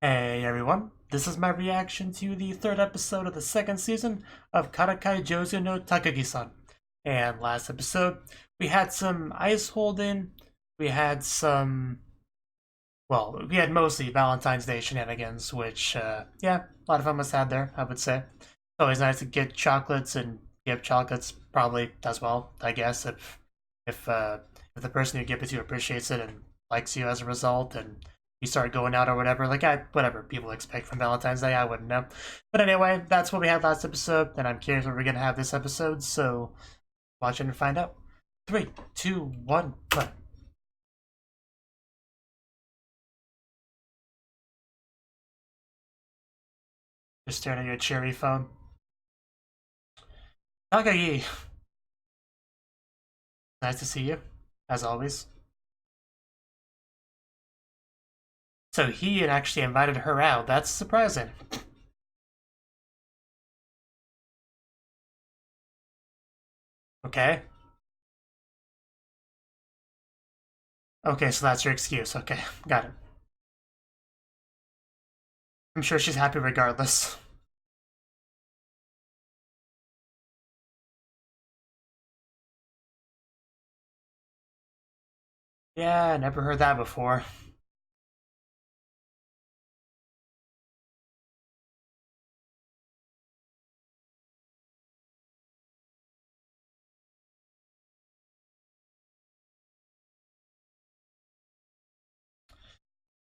Hey everyone, this is my reaction to the third episode of the second season of Karakai Jouzu no Takagi-san. And last episode, we had some ice holding, we had we had mostly Valentine's Day shenanigans, which, yeah, a lot of fun was had there, I would say. It's always nice to get chocolates and give chocolates, probably as well, I guess, if the person you give it to appreciates it and likes you as a result, and you start going out or whatever, like whatever people expect from Valentine's Day, I wouldn't know. But anyway, that's what we had last episode, and I'm curious what we're gonna have this episode, so watch it and find out. 3, 2, 1, play. Just staring at your cherry phone. Takagi! Nice to see you, as always. So he had actually invited her out. That's surprising. Okay. Okay, so that's your excuse. Okay, got it. I'm sure she's happy regardless. Yeah, never heard that before.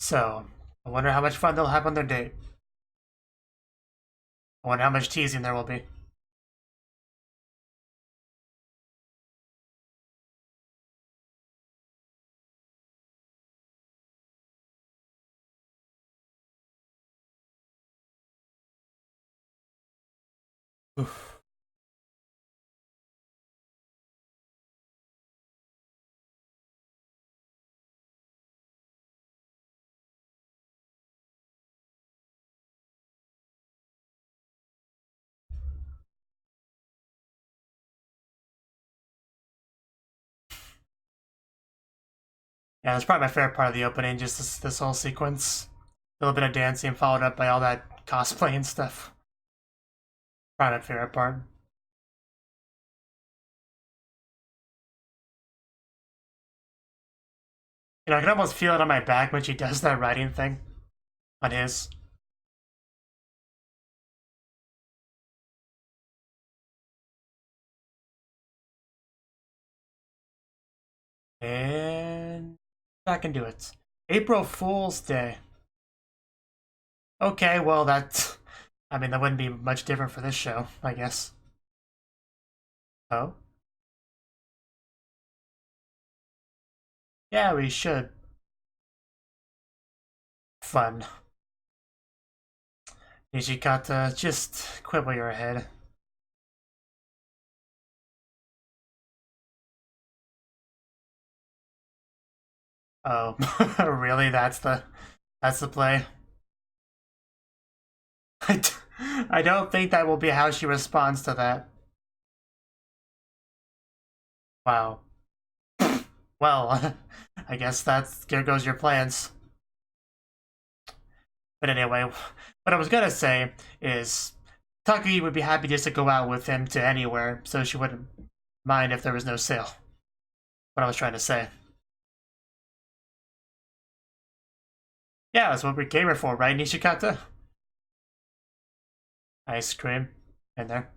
So, I wonder how much fun they'll have on their date. I wonder how much teasing there will be. Oof. Yeah, that's probably my favorite part of the opening, just this whole sequence. A little bit of dancing followed up by all that cosplay and stuff. Probably my favorite part. You know, I can almost feel it on my back when she does that writing thing on his. And back into it. April Fool's Day. Okay, well I mean that wouldn't be much different for this show, I guess. Oh? Yeah, we should. Fun. Nishikata, just quibble your head. Oh, really? That's the play? I don't think that will be how she responds to that. Wow. Well, I guess there goes your plans. But anyway, what I was gonna say is Taki would be happy just to go out with him to anywhere, so she wouldn't mind if there was no sale. What I was trying to say. Yeah, that's what we came here for, right, Nishikata? Ice cream in there.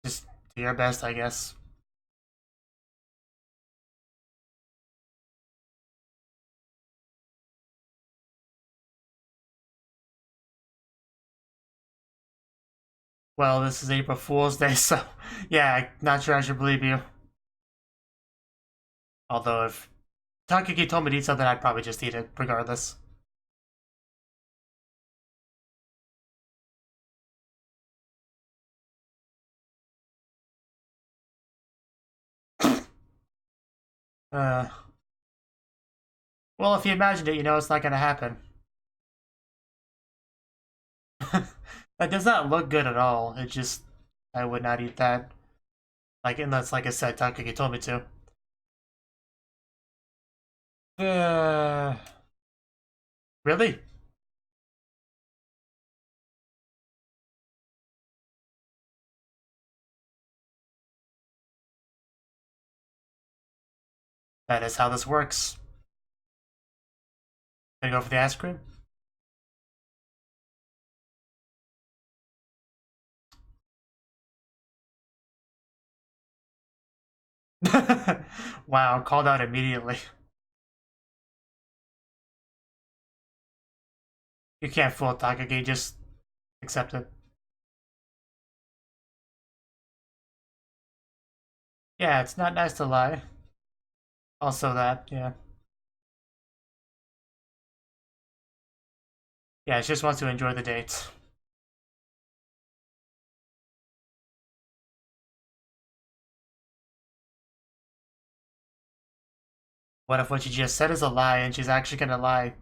Just do your best, I guess. Well, this is April Fool's Day, so yeah, not sure I should believe you. Although if Takagi told me to eat something, I'd probably just eat it, regardless. Uh, well, if you imagined it, you know it's not gonna happen. That does not look good at all. It just I would not eat that. Like, unless, like I said, Takagi told me to. Really? That is how this works. Gonna go for the ice cream? Wow, called out immediately. You can't fool Takagi, just accept it. Yeah, it's not nice to lie. Also that, yeah. Yeah, she just wants to enjoy the date. What if what she just said is a lie and she's actually gonna lie?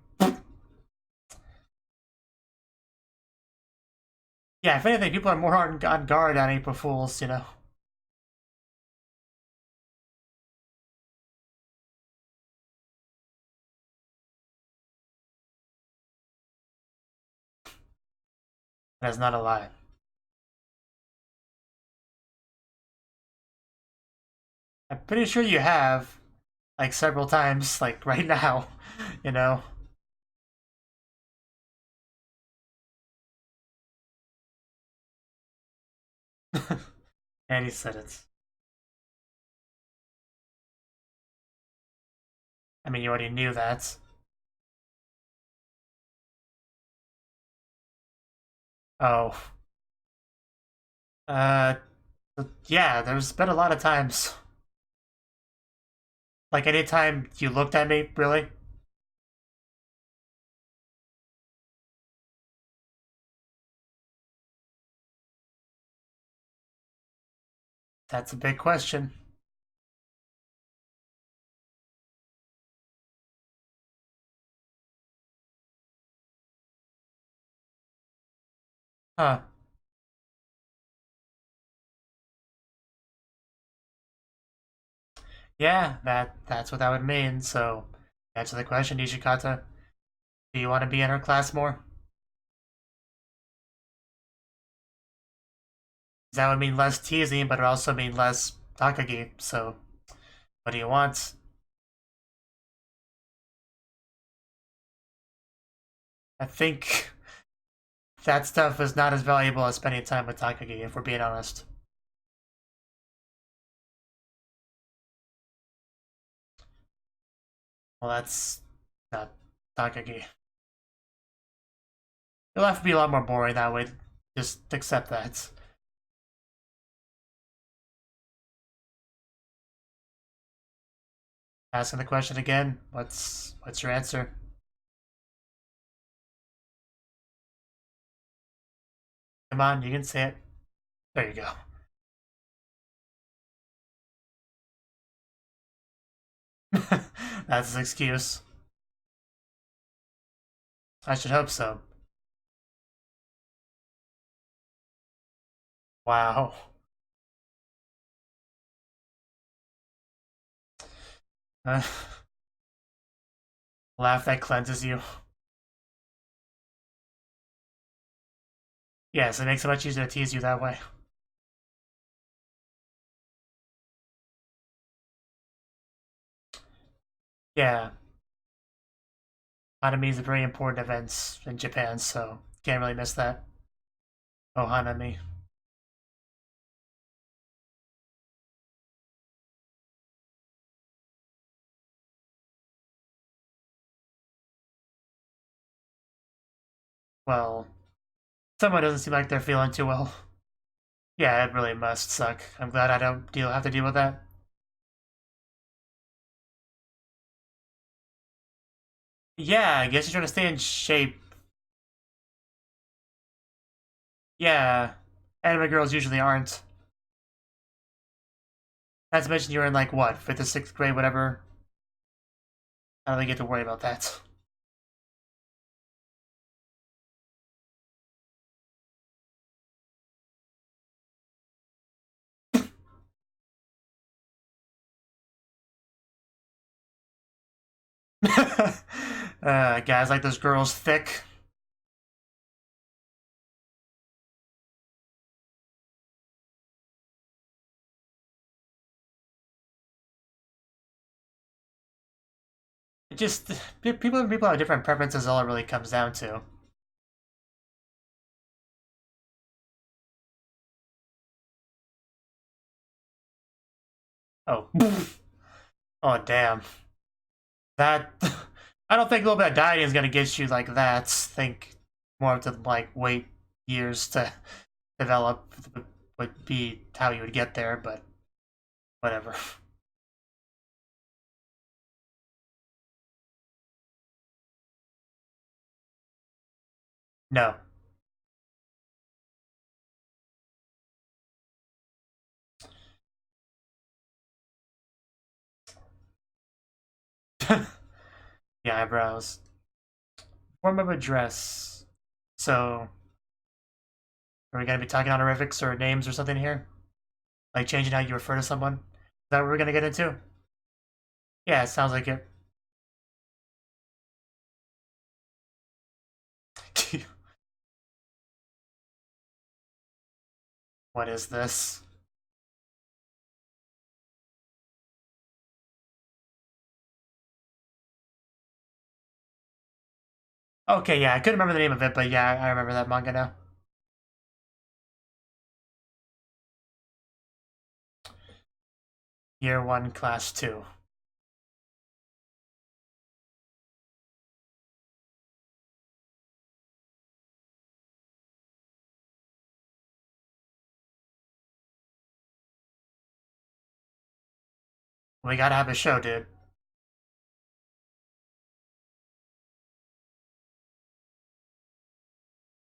Yeah, if anything, people are more on guard on April Fools, you know? That's not a lie. I'm pretty sure you have, like, several times, like, right now, you know? And he said it. I mean, you already knew that. Oh. Uh, yeah, there's been a lot of times. Like, anytime you looked at me, really? That's a big question. Huh. Yeah, that's what that would mean. So, answer the question, Nishikata. Do you want to be in her class more? That would mean less teasing, but it also mean less Takagi. So, what do you want? I think that stuff is not as valuable as spending time with Takagi, if we're being honest. Well, that's not Takagi. Your life would be a lot more boring that way. Just accept that. Asking the question again. What's your answer? Come on, you can say it. There you go. That's his excuse. I should hope so. Wow. Uh, laugh that cleanses you. Yes, it makes it much easier to tease you that way. Yeah, Hanami is a very important event in Japan, so can't really miss that. Oh, Hanami. Well, someone doesn't seem like they're feeling too well. Yeah, it really must suck. I'm glad I don't have to deal with that. Yeah, I guess you're trying to stay in shape. Yeah, anime girls usually aren't. Not to mention you're in like what, fifth or sixth grade, whatever. I don't really get to worry about that. Guys like those girls thick. It just people have different preferences. All it really comes down to. Oh, oh damn. That I don't think a little bit of dieting is gonna get you like that. Think more to like wait years to develop would be how you would get there, but whatever. No. The eyebrows. Form of address. So, are we gonna be talking honorifics or names or something here? Like changing how you refer to someone? Is that what we're gonna get into? Yeah, it sounds like it. What is this? Okay, yeah, I couldn't remember the name of it, but yeah, I remember that manga now. Year 1, Class 2. We gotta have a show, dude.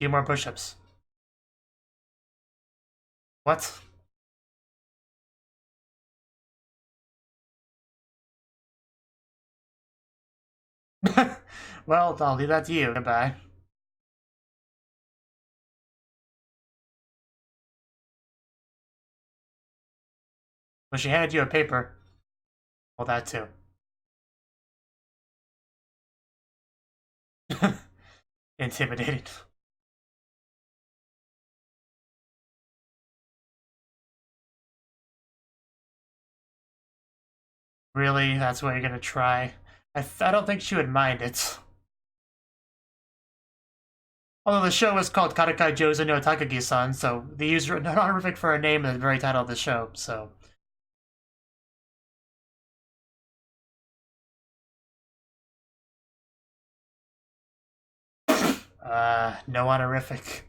Few more push-ups. What? Well, I'll leave that to you. Goodbye. Well, she handed you a paper. Well, that too. Intimidating. Really? That's what you're gonna try? I don't think she would mind it. Although the show is called Karakai Jouzu no Takagi-san, so the user not honorific for a name in the very title of the show, so. No honorific.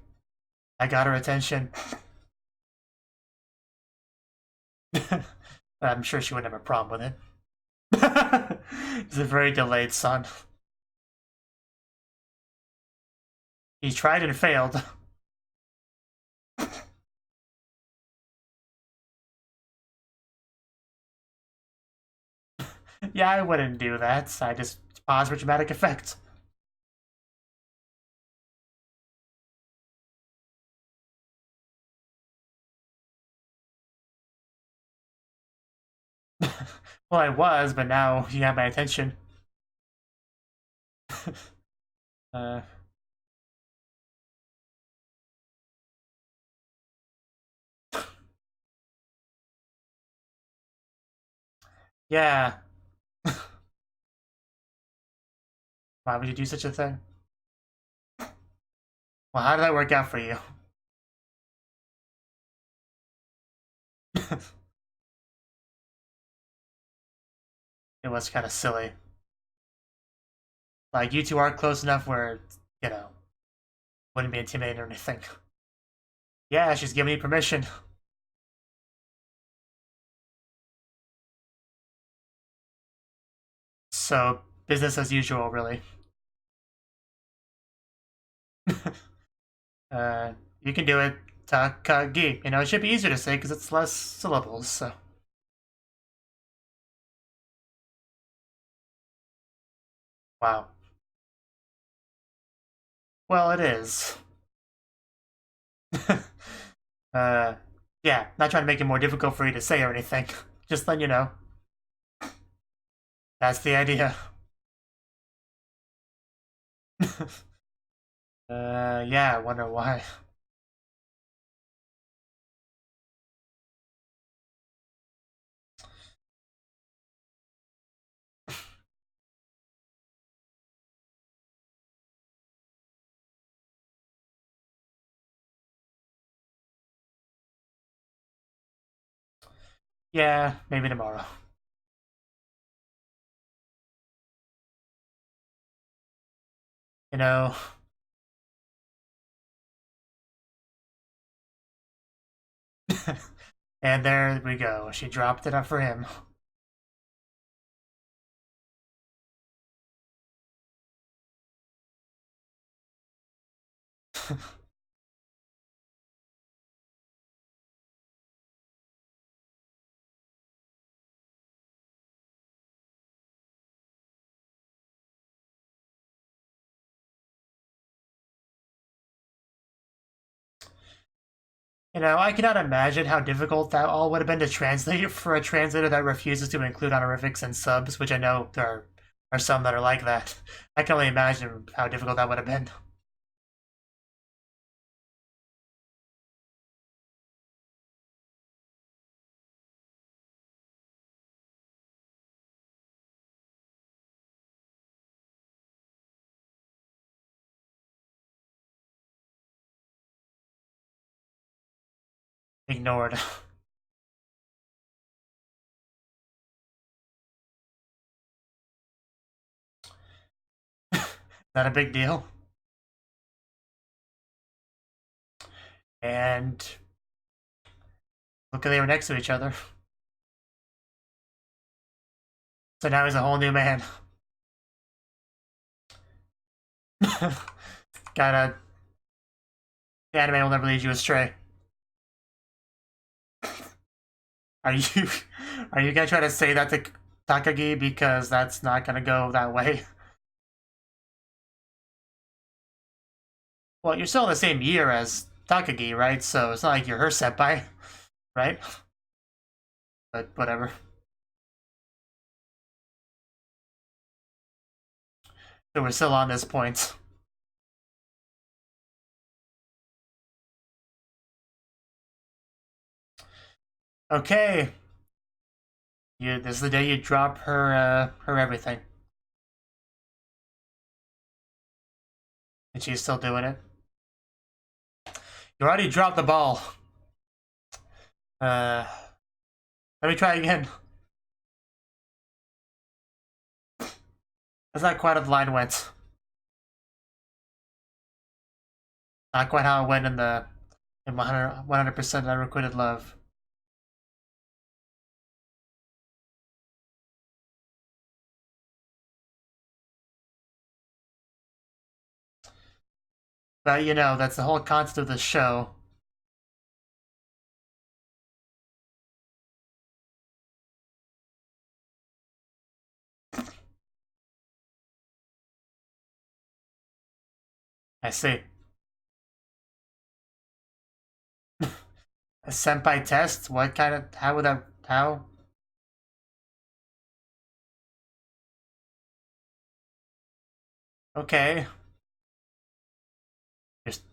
I got her attention. I'm sure she wouldn't have a problem with it. It's a very delayed son. He tried and failed. Yeah, I wouldn't do that. I just pause for dramatic effect. Well, I was, but now you have my attention. uh, yeah. Why would you do such a thing? Well, how did that work out for you? It was kind of silly. Like, you two are close enough where, you know, wouldn't be intimidated or anything. Yeah, she's giving me permission. So, business as usual, really. You can do it, Takagi. You know, it should be easier to say because it's less syllables, so. Wow. Well, it is. uh, yeah, not trying to make it more difficult for you to say or anything. Just letting you know. That's the idea. Yeah, I wonder why. Yeah, maybe tomorrow. You know, and there we go. She dropped it up for him. You know, I cannot imagine how difficult that all would have been to translate for a translator that refuses to include honorifics and subs, which I know there are some that are like that. I can only imagine how difficult that would have been. Ignored. Not a big deal. And look, they were next to each other. So now he's a whole new man. Gotta. The anime will never lead you astray. Are you are you gonna try to say that to Takagi, because that's not gonna go that way? Well, you're still in the same year as Takagi, right? So it's not like you're her senpai, right? But whatever. So we're still on this point. Okay. This is the day you drop her everything. And she's still doing it. You already dropped the ball. Uh Let me try again. That's not quite how the line went. Not quite how it went in the in 100% unrequited love. But you know, that's the whole concept of the show. I see. A senpai test? What kind of how would that how? Okay. Just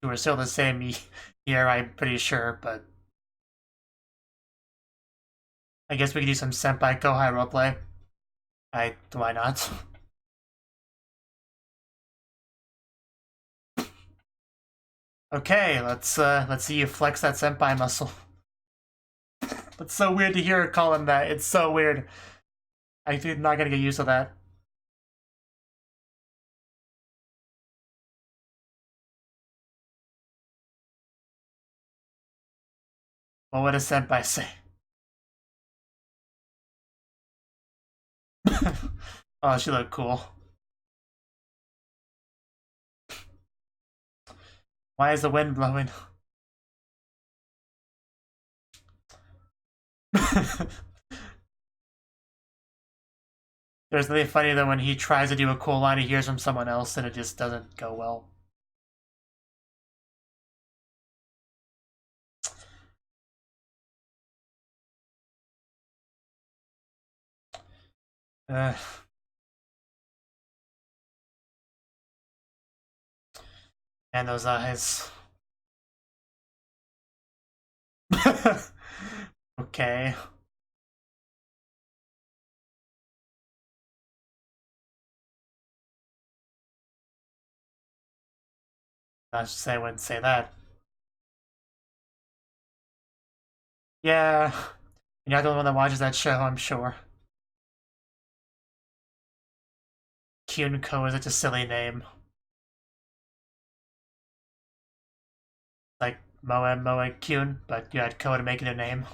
we're still the same year, I'm pretty sure, but I guess we could do some senpai kohai roleplay. Why not? Okay, let's see you flex that senpai muscle. It's so weird to hear her call him that. It's so weird. I'm not gonna get used to that. What would a senpai say? Oh, she looked cool. Why is the wind blowing? There's nothing funny though when he tries to do a cool line, he hears from someone else and it just doesn't go well. Uh, And those eyes. Okay. I should say I wouldn't say that. Yeah. You're not the only one that watches that show, I'm sure. Kyunko is such a silly name. Like Moe Kyun, but you had Ko to make it a name.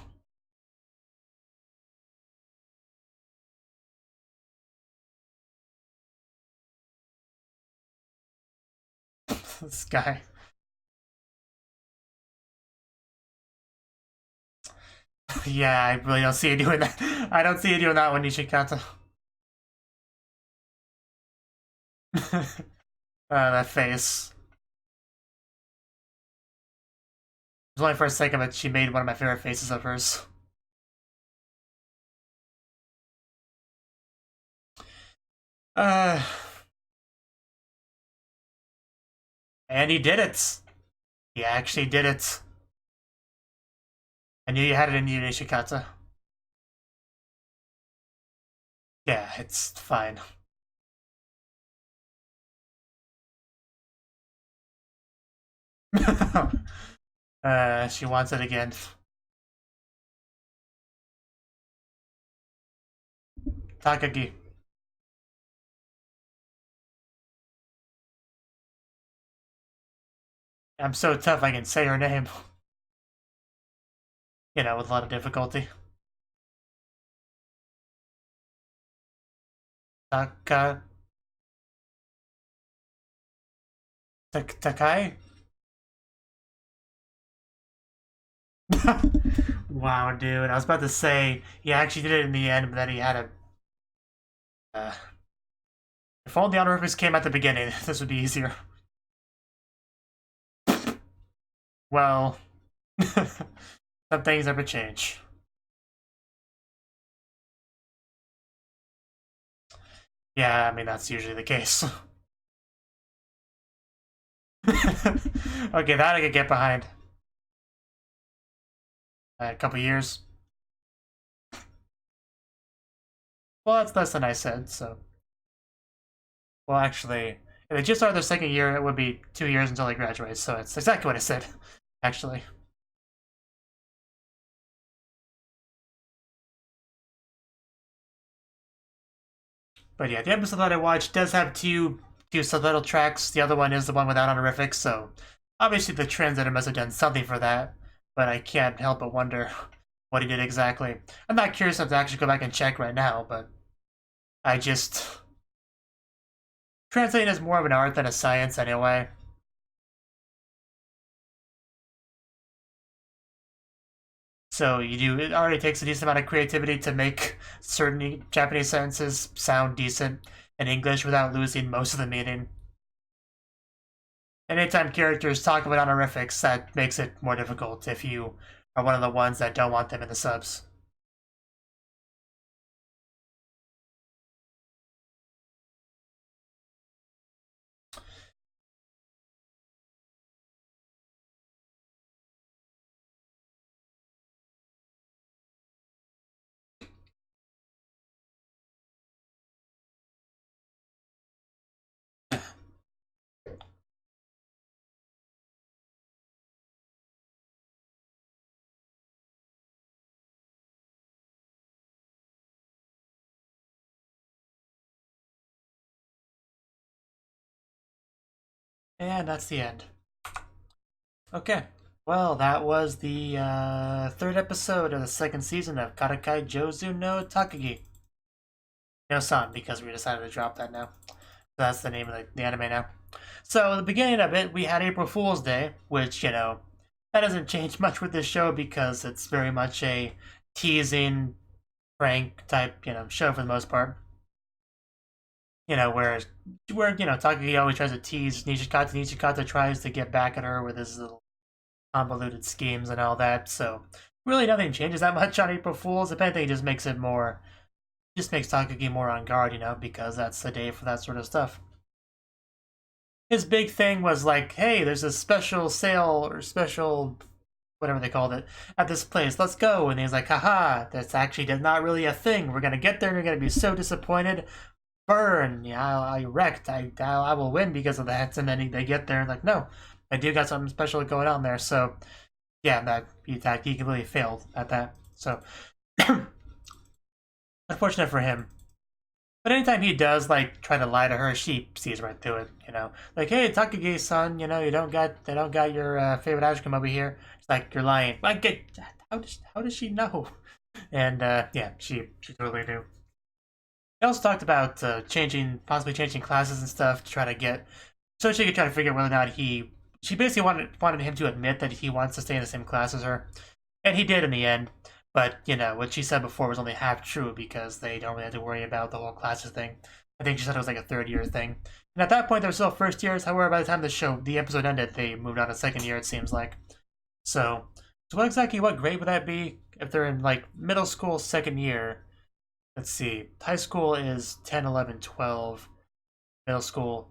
This guy. Yeah, I really don't see you doing that. I don't see you doing that one, Nishikata. That face. It was only for a second, but she made one of my favorite faces of hers. And he did it. He actually did it. I knew you had it in you, Nishikata. Yeah, it's fine. She wants it again. Takagi. I'm so tough I can say her name. You know, with a lot of difficulty. Takai? Wow, dude. I was about to say he actually did it in the end, but then he had a. If all the honorifics came at the beginning, this would be easier. Well, some things never change. Yeah, I mean, that's usually the case. Okay, that I could get behind. A couple years. Well, that's less than I said, so. Well, actually, if they just started their second year, it would be 2 years until they graduate, so it's exactly what I said, actually. But yeah, the episode that I watched does have two subtitle tracks. The other one is the one without honorifics, so obviously the translator must have done something for that, but I can't help but wonder what he did exactly. I'm not curious enough to actually go back and check right now, but I just... Translating is more of an art than a science anyway. So it already takes a decent amount of creativity to make certain Japanese sentences sound decent in English without losing most of the meaning. Anytime characters talk about honorifics, that makes it more difficult if you are one of the ones that don't want them in the subs. And that's the end. Okay. Well, that was the third episode of the second season of Karakai Jouzu no Takagi. No San, because we decided to drop that now. So that's the name of the anime now. So, the beginning of it, we had April Fool's Day, which, you know, that doesn't change much with this show because it's very much a teasing, prank type, you know, show for the most part. You know, where you know, Takagi always tries to tease Nishikata. Nishikata tries to get back at her with his little convoluted schemes and all that. So really nothing changes that much on April Fools. If anything, it just makes it more, just makes Takagi more on guard, you know, because that's the day for that sort of stuff. his big thing was like, hey, there's a special sale or special whatever they called it at this place. Let's go. And he's like, haha, that's actually not really a thing. We're gonna get there and you're gonna be so disappointed. Burn. Yeah, I wrecked. I will win because of that. And then they get there and like, no, I do got something special going on there. So yeah, that he completely failed at that. So unfortunate for him. But anytime he does like try to lie to her, she sees right through it. You know, like, hey, Takagi-san, you know, they don't got your favorite ice cream over here. It's like you're lying. Like, how does she know? And yeah, she totally knew. They also talked about possibly changing classes and stuff to try to get, so she could try to figure out whether or not she basically wanted him to admit that he wants to stay in the same class as her, and he did in the end. But you know what she said before was only half true because they don't really have to worry about the whole classes thing. I think she said it was like a third-year thing, and at that point they were still first years. However, by the time the episode ended, they moved on to second year. It seems like. So what grade would that be if they're in like middle school second year? Let's see. High school is 10, 11, 12. Middle school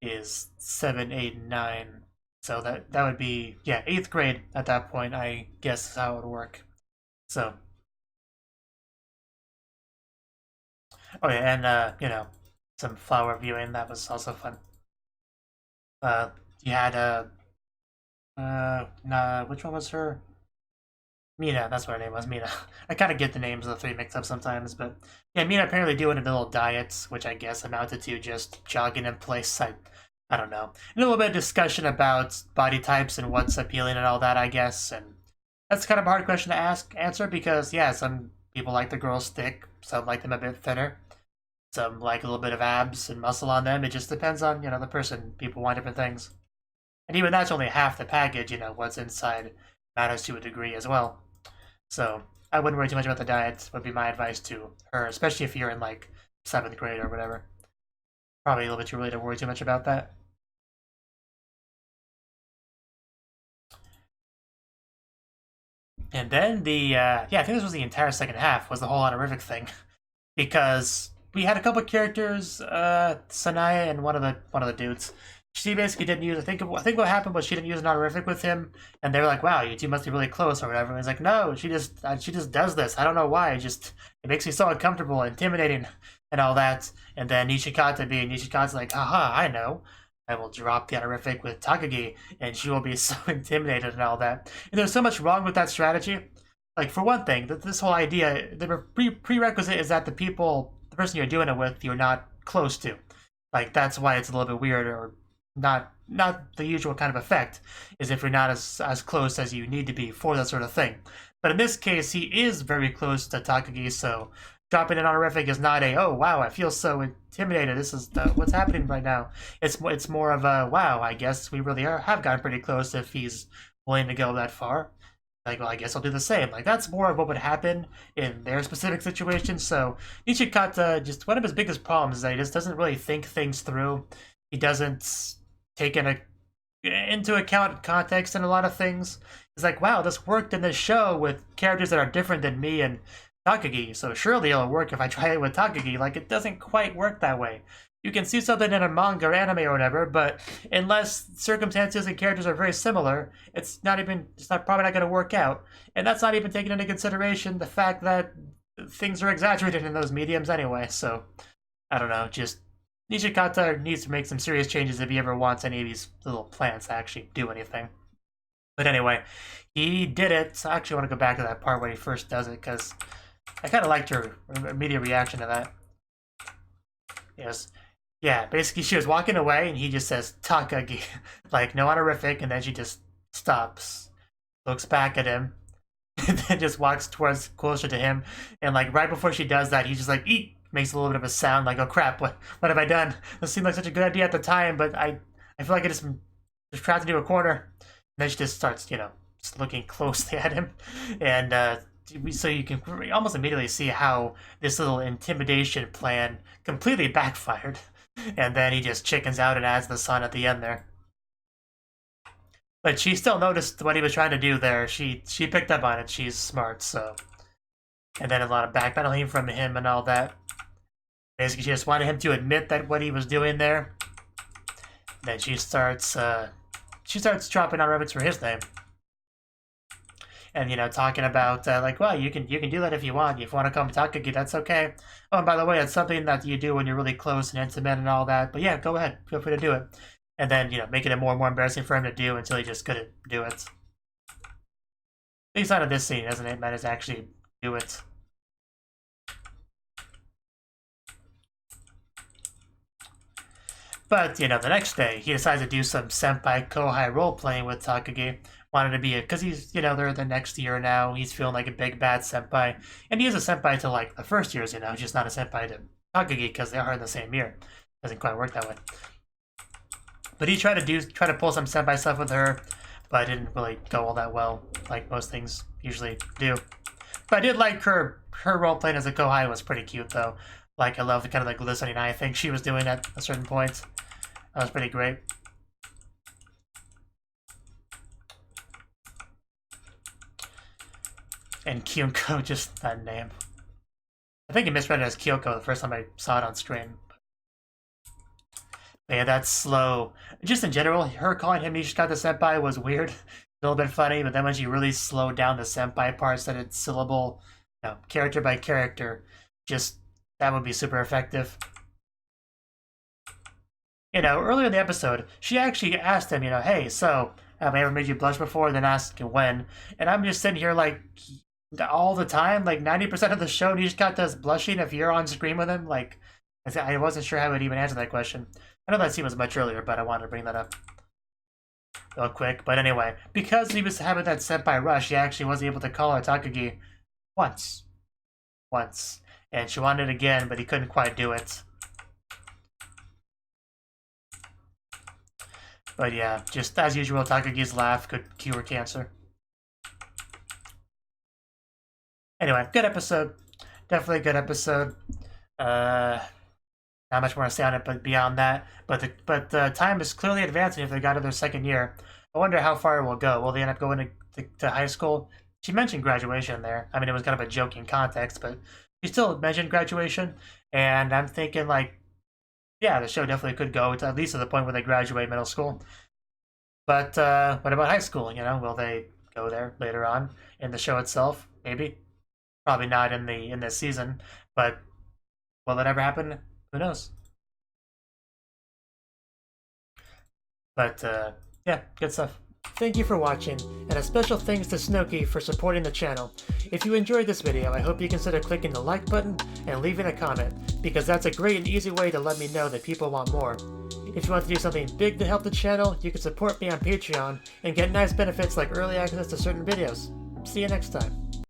is 7, 8, 9. So that would be, yeah, 8th grade at that point, I guess is how it would work. So. Oh yeah, and you know, some flower viewing, that was also fun. You had which one was her? Mina, that's what her name was, Mina. I kind of get the names of the three mixed up sometimes, but yeah, Mina apparently doing a little diet, which I guess amounted to just jogging in place. I don't know. And a little bit of discussion about body types and what's appealing and all that, I guess. And that's kind of a hard question to answer because, yeah, some people like the girls thick, some like them a bit thinner, some like a little bit of abs and muscle on them. It just depends on, you know, the person. People want different things. And even that's only half the package, you know, what's inside matters to a degree as well. So I wouldn't worry too much about the diet, would be my advice to her, especially if you're in like 7th grade or whatever. Probably a little bit too early to worry too much about that. And then yeah, I think this was the entire second half, was the whole honorific thing. Because we had a couple characters, Sanaya and one of the dudes. She basically didn't use. I think what happened was she didn't use an honorific with him, and they were like, "Wow, you two must be really close" or whatever. And he's like, "No, she just does this. I don't know why. It makes me so uncomfortable, intimidating, and all that." And then Nishikata being Nishikata's like, "Haha, I know. I will drop the honorific with Takagi, and she will be so intimidated and all that." And there's so much wrong with that strategy. Like for one thing, this whole idea, the prerequisite is that the person you're doing it with, you're not close to. Like that's why it's a little bit weird or not the usual kind of effect is if you're not as close as you need to be for that sort of thing. But in this case, he is very close to Takagi, so dropping an honorific is not a, oh wow, I feel so intimidated. This is what's happening right now. It's more of a, wow, I guess we really have gotten pretty close if he's willing to go that far. Like, well, I guess I'll do the same. Like, that's more of what would happen in their specific situation. So, Nishikata, just one of his biggest problems is that he just doesn't really think things through. He doesn't take into account context and a lot of things. It's like, wow, this worked in this show with characters that are different than me and Takagi, so surely it'll work if I try it with Takagi. Like, it doesn't quite work that way. You can see something in a manga or anime or whatever, but unless circumstances and characters are very similar, it's probably not going to work out. And that's not even taking into consideration the fact that things are exaggerated in those mediums anyway. So, I don't know, just Nishikata needs to make some serious changes if he ever wants any of these little plants to actually do anything. But anyway, he did it. So I actually want to go back to that part where he first does it, because I kind of liked her immediate reaction to that. Yes. Yeah, basically she was walking away and he just says, Takagi. Like, no honorific, and then she just stops, looks back at him, and then just walks closer to him. And like right before she does that, he's just like, eat! Makes a little bit of a sound like, oh crap, what have I done? This seemed like such a good idea at the time, but I feel like I just trapped into a corner. And then she just starts, just looking closely at him. And so you can almost immediately see how this little intimidation plan completely backfired. And then he just chickens out and adds the sun at the end there. But she still noticed what he was trying to do there. She picked up on it. She's smart, so. And then a lot of backpedaling from him and all that. Basically, she just wanted him to admit that what he was doing there. Then she starts dropping on reference for his name. And, you know, talking about, like, well, you can do that if you want. If you want to call me Takagi, that's okay. Oh, and by the way, it's something that you do when you're really close and intimate and all that. But yeah, go ahead. Feel free to do it. And then, you know, making it more and more embarrassing for him to do until he just couldn't do it. At least out of this scene, doesn't it? Managed to actually do it. But, you know, the next day, he decides to do some senpai-kohai role-playing with Takagi. Wanted to be because he's, you know, they're the next year now. He's feeling like a big bad senpai. And he is a senpai to, like, the first years, you know, just not a senpai to Takagi because they are in the same year. Doesn't quite work that way. But he tried to pull some senpai stuff with her, but it didn't really go all that well, like most things usually do. But I did like her role-playing as a kohai was pretty cute, though. Like, I love the kind of like glistening eye thing she was doing at a certain point. That was pretty great. And Kyunko, just that name. I think he misread it as Kyoko the first time I saw it on screen. But yeah, that's slow. Just in general, her calling him Nishikata Senpai was weird. A little bit funny, but then when she really slowed down the senpai part, said it's syllable, you know, character by character, just that would be super effective. You know, earlier in the episode, she actually asked him, you know, hey, so, have I ever made you blush before? Then asked when. And I'm just sitting here like, all the time, like 90% of the show, Nishikata's blushing if you're on screen with him. Like, I wasn't sure how I would even answer that question. I know that scene was much earlier, but I wanted to bring that up real quick. But anyway, because he was having that senpai rush, he actually wasn't able to call her Takagi once. And she wanted it again, but he couldn't quite do it. But yeah, just as usual, Takagi's laugh could cure cancer. Anyway, good episode. Definitely a good episode. Not much more to say on it, but beyond that. But the time is clearly advancing if they got to their second year. I wonder how far it will go. Will they end up going to high school? She mentioned graduation there. I mean, it was kind of a joking context, but she still mentioned graduation. And I'm thinking, like, yeah, the show definitely could go to at least to the point where they graduate middle school. But what about high school? You know, will they go there later on in the show itself? Maybe. Probably not in this season. But will it ever happen? Who knows? But yeah, good stuff. Thank you for watching, and a special thanks to Cnouki for supporting the channel. If you enjoyed this video, I hope you consider clicking the like button and leaving a comment, because that's a great and easy way to let me know that people want more. If you want to do something big to help the channel, you can support me on Patreon and get nice benefits like early access to certain videos. See you next time.